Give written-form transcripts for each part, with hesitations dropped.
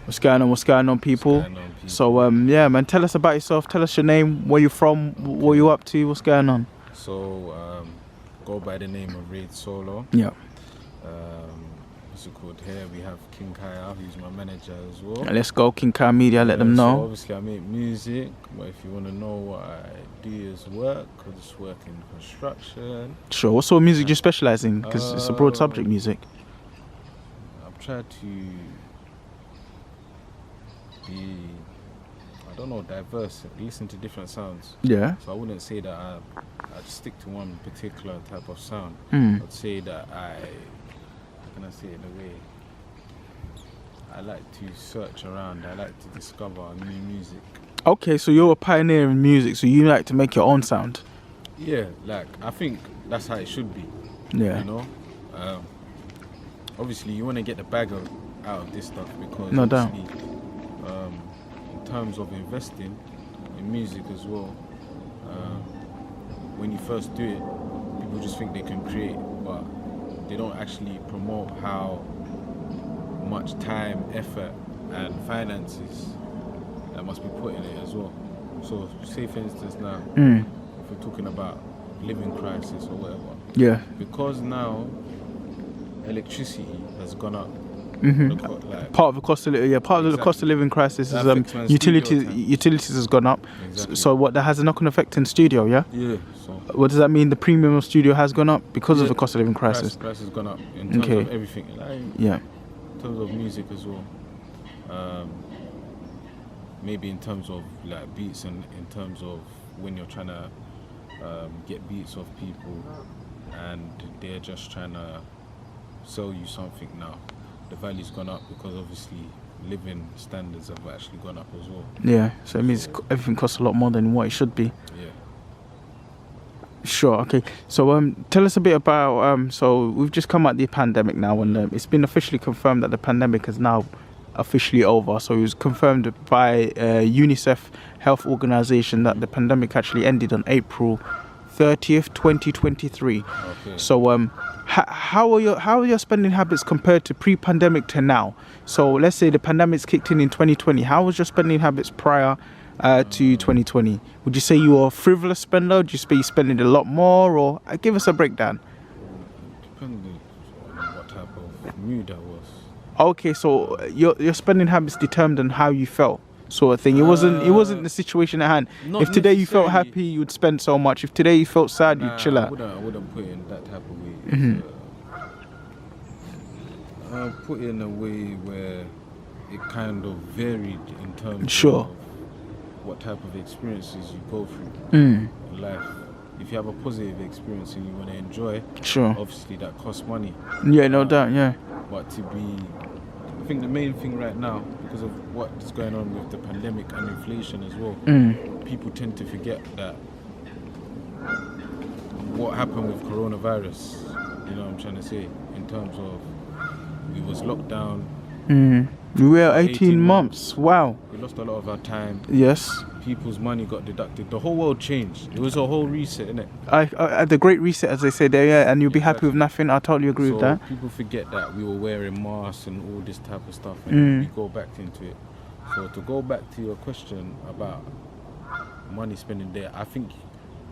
What's going on? What's going on, people? So, yeah, man, tell us about yourself. Tell us your name, where you're from, what you up to, what's going on? So, go by the name of Raid Solo. Yeah. What's it called here? We have King Kaya, who's my manager as well. Let's go, King Kaya Media, let them know. So obviously, I make music, but if you want to know what I do as work, I just work in construction. Sure. What sort of music do you specialize in? Because it's a broad subject, music. I've tried to be, I don't know, diverse, listen to different sounds. Yeah. So I wouldn't say that I just stick to one particular type of sound. I'd say that how can I say it in a way? I like to search around, I like to discover new music. Okay, so you're a pioneer in music, so you like to make your own sound? Yeah, like, I think that's how it should be. Yeah. You know? Obviously, you want to get the bag out of this stuff because no doubt. In terms of investing in music as well, when you first do it, people just think they can create, but they don't actually promote how much time, effort, and finances that must be put in it as well. So, say for instance now, if we're talking about living crisis or whatever, yeah, because now electricity has gone up. Part of the cost of the cost of living crisis is utilities has gone up. Exactly. So what, that has a knock-on effect in studio, yeah? Yeah. So what does that mean? The premium of studio has gone up because of the cost of living crisis. Price has gone up in terms of everything. Like, yeah. In terms of music as well. Maybe in terms of like beats and in terms of when you're trying to get beats off people and they're just trying to sell you something now. The value's gone up because obviously living standards have actually gone up as well. Yeah, so it means everything costs a lot more than what it should be. Yeah. Sure, okay. So tell us a bit about, so we've just come out the pandemic now and it's been officially confirmed that the pandemic is now officially over. So it was confirmed by UNICEF Health Organization that the pandemic actually ended on April 30th, 2023. Okay. So how are your spending habits compared to pre-pandemic to now? So let's say the pandemic's kicked in 2020. How was your spending habits prior to 2020? Would you say you were a frivolous spender? Would you say you spending a lot more, or give us a breakdown? Depending on what type of mood I was. Okay, so your spending habits determined on how you felt, sort of thing. It wasn't the situation at hand. If today you felt happy, you would spend so much. If today you felt sad, you'd chill out. I wouldn't put it in that type of way. I'll put it in a way where it kind of varied in terms of what type of experiences you go through in life. If you have a positive experience and you want to enjoy, obviously that costs money. Yeah, no doubt, yeah. But I think the main thing right now, because of what is going on with the pandemic and inflation as well, people tend to forget that what happened with coronavirus, you know what I'm trying to say, in terms of we was locked down. We were 18 months. Wow. We lost a lot of our time. Yes. People's money got deducted. The whole world changed. It was a whole reset, innit? The great reset, as they say there, yeah, and you'll be happy with nothing. I totally agree with that. People forget that we were wearing masks and all this type of stuff, and we go back into it. So to go back to your question about money spending there, I think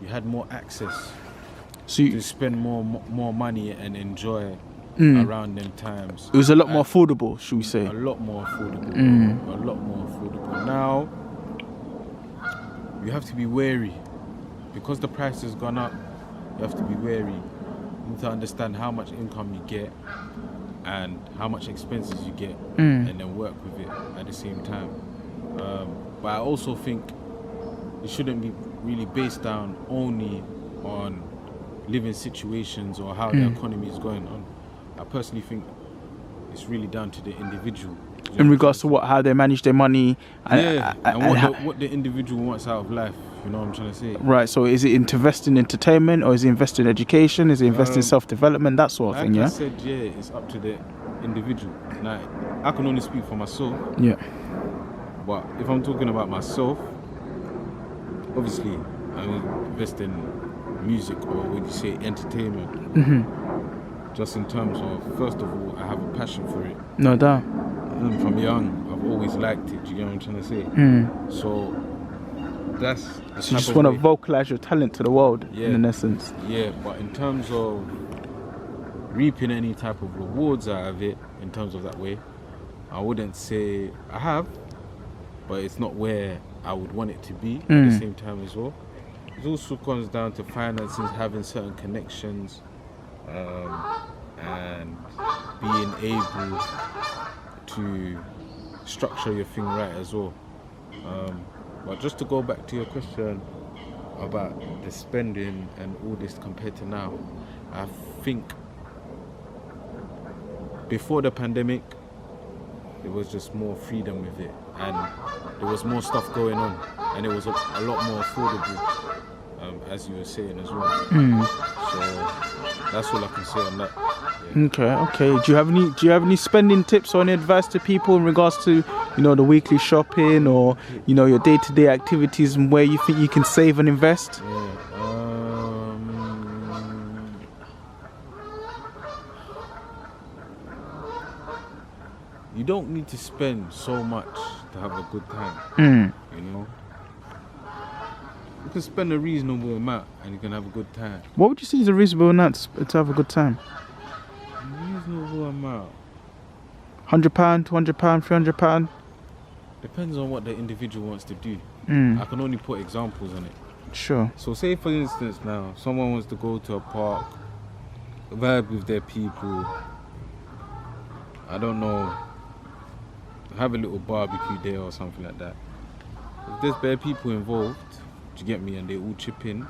you had more access to spend more money and enjoy around them times. It was a lot more affordable, should we say? A lot more affordable. A lot more affordable. Now, you have to be wary. Because the price has gone up, you have to be wary. You need to understand how much income you get and how much expenses you get and then work with it at the same time. But I also think it shouldn't be really based down only on living situations or how the economy is going on. I personally think it's really down to the individual. In regards to how they manage their money and what the individual wants out of life, you know what I'm trying to say? Right, so is it invest in entertainment or is it invest in education? Is it invest in self-development, that sort of thing, yeah? Like I said, it's up to the individual. Now, I can only speak for myself. Yeah. But if I'm talking about myself, obviously, I invest in music or would you say entertainment. Just in terms of, first of all, I have a passion for it. No doubt. And from young, I've always liked it. Do you get what I'm trying to say? So that's the So you type just of want to way- vocalize your talent to the world, Yeah. in essence. Yeah, but in terms of reaping any type of rewards out of it, in terms of that way, I wouldn't say I have, but it's not where I would want it to be at the same time as well. It also comes down to finances, having certain connections, and being able to structure your thing right as well. But just to go back to your question about the spending and all this compared to now, I think before the pandemic there was just more freedom with it, and there was more stuff going on, and it was a lot more affordable, as you were saying as well. So that's all I can say on that. Okay. Do you have any spending tips or any advice to people in regards to, the weekly shopping or, your day-to-day activities and where you think you can save and invest? You don't need to spend so much to have a good time. You can spend a reasonable amount and you can have a good time. What would you say is a reasonable amount to have a good time? Reasonable amount. £100, £200, £300? Depends on what the individual wants to do. I can only put examples on it. Sure. So say for instance now, someone wants to go to a park, vibe with their people, I don't know, have a little barbecue there or something like that. If there's bare people involved, do you get me, and they all chip in,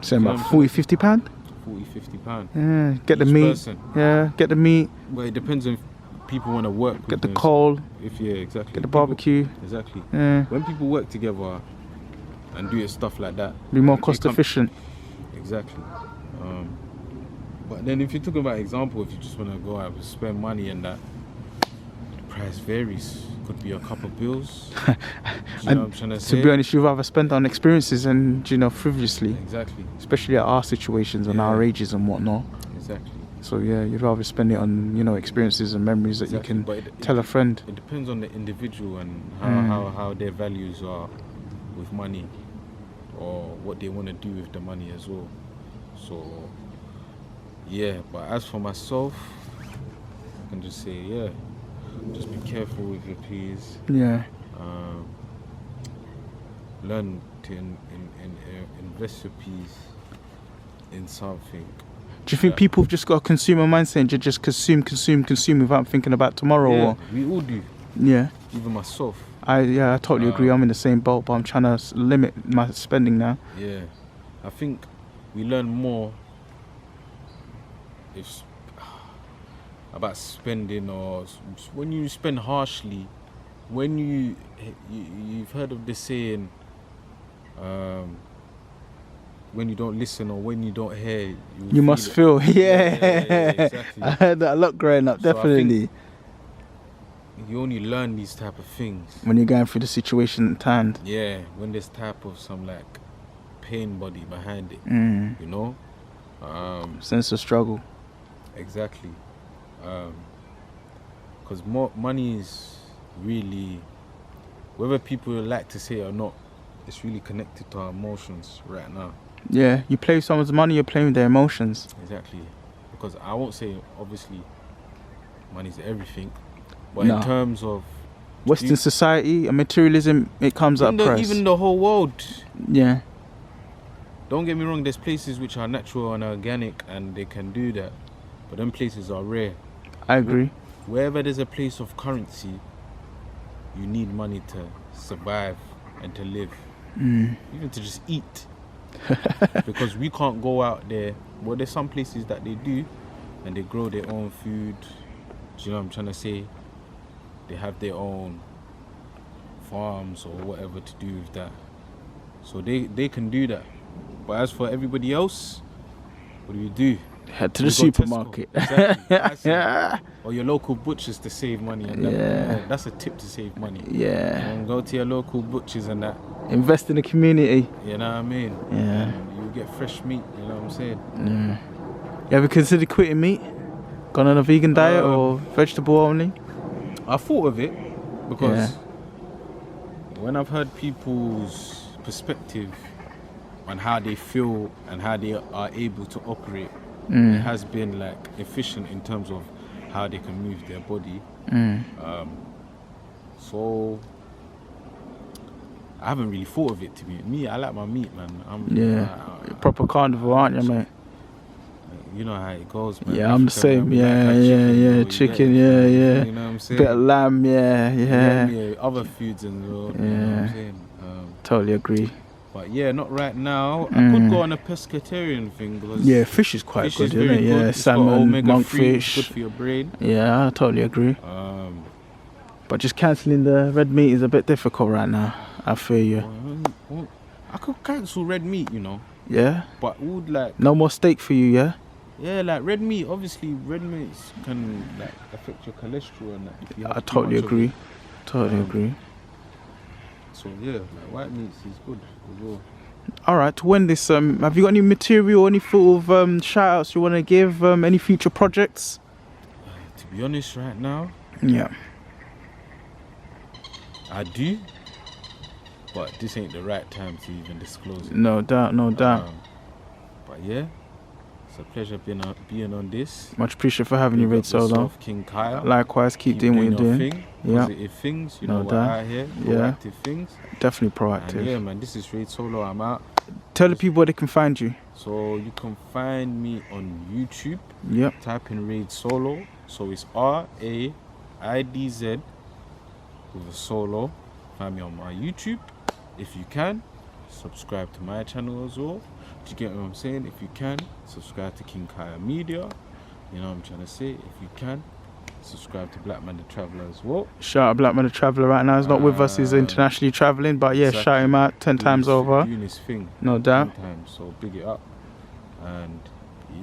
Say about £40, £50? £40-50. Yeah, get the Each meat. person. Yeah, get the meat, But it depends on if people want to work with get the them. coal, Exactly. get the barbecue. Exactly. Yeah, When people work together and do stuff like that, be more it cost come- efficient. Exactly. But then if you're talking about example, if you just want to go out and spend money and that, the price varies. Could be a couple of bills. Do you know what I'm trying to say? To be honest, you'd rather spend on experiences and, frivolously, Exactly. especially at our situations and our ages and whatnot. Exactly. So yeah, you'd rather spend it on, experiences and memories that Exactly. you But can it tell a friend. It depends on the individual and how their values are with money, or what they want to do with the money as well. So yeah, but as for myself, I can just say, just be careful with your pleas. Yeah. Learn to invest your peas in something. Do you think people have just got a consumer mindset and just consume without thinking about tomorrow? Yeah, Or we all do. yeah, Even myself. I totally agree. I'm in the same boat, but I'm trying to limit my spending now. Yeah, I think we learn more about spending, or when you spend harshly, when you've heard of this saying, when you don't listen or when you don't hear, You must feel. Yeah. exactly. I heard that a lot growing up. So I Definitely. think you only learn these type of things, When you're going through the situation at hand. when there's type of some like pain body behind it, Sense of struggle. Exactly. Because money is really, whether people like to say it or not, it's really connected to our emotions right now. Yeah, you play with someone's money, you're playing with their emotions. Exactly. Because I won't say, obviously, money's everything, but No. in terms of Western society and materialism, it comes at a price. even the whole world, Yeah. don't get me wrong, there's places which are natural and organic and they can do that, but them places are rare. I agree. Wherever there's a place of currency, you need money to survive and to live, even to just eat. Because we can't go out there. Well, there's some places that they do, and they grow their own food. Do you know what I'm trying to say? They have their own farms or whatever to do with that, so they can do that. But as for everybody else, what do? Head to We the go Tesco. supermarket. Exactly. That's it. Yeah. Or your local butchers to save money. And that. Yeah. That's a tip to save money. Yeah. And go to your local butchers and that. Invest in the community. You know what I mean? Yeah. And you get fresh meat. You know what I'm saying? Yeah. You ever considered quitting meat? Gone on a vegan diet or vegetable only? I thought of it because when I've heard people's perspective on how they feel and how they are able to operate, it has been like efficient in terms of how they can move their body. So I haven't really thought of it to be me. I like my meat, man. Proper carnivore, aren't you, mate? You know how it goes, man. Yeah, I'm the same. Chicken, You know what I'm saying? Bit of lamb, yeah. Other foods as well. You know what I'm saying? Totally agree. But yeah, not right now. I could go on a pescatarian thing because fish is quite good, very isn't it? Yeah, It's got salmon, omega-3, monkfish. good for your brain. Yeah, I totally agree. But just cancelling the red meat is a bit difficult right now. I feel you. Well, I could cancel red meat, you know. Yeah. But would like no more steak for you, yeah. Yeah, like red meat. Obviously, red meat can like affect your cholesterol and that. If you have I too totally much of agree. it. Totally agree. So yeah, like white meat is good as well. All right. To end this, have you got any material, any sort of shout outs you want to give? Any future projects? To be honest, right now, yeah, I do. But this ain't the right time to even disclose it. No doubt, no doubt. But yeah, it's a pleasure being on this. Much appreciate for having you, Red Solo. King Kaya. Likewise, keep doing what you're doing. Thing, yeah. Positive things, you know, we're out here. Proactive things. Definitely proactive. And yeah, man, this is Red Solo. I'm out. Tell the people where they can find you. So you can find me on YouTube. Yep. Type in Raid Solo. So it's RAIDZ with a solo. Find me on my YouTube. If you can, subscribe to my channel as well. Do you get what I'm saying? If you can, subscribe to King Kaya Media. You know what I'm trying to say? If you can, subscribe to Black Man the Traveller as well. Shout out Black Man the Traveller right now. He's not with us. He's internationally travelling. But yeah, exactly. Shout him out 10 times over. Doing his thing. No doubt. 10 times, so big it up. And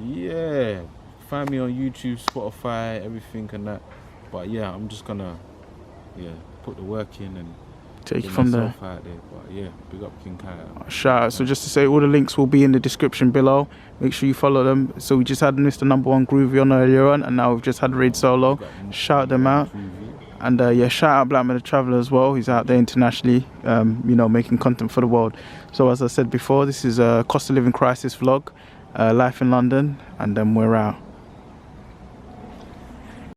yeah, find me on YouTube, Spotify, everything and that. But yeah, I'm just gonna put the work in and take it from there. Out there. But yeah, big up King Kaya. Shout out. So just to say, all the links will be in the description below. Make sure you follow them. So we just had Mr. Number One Groovy on earlier on, and now we've just had Raid Solo. Shout them out. And shout out Black Man the Traveller as well. He's out there internationally, you know, making content for the world. So as I said before, this is a cost of living crisis vlog, life in London, and then we're out.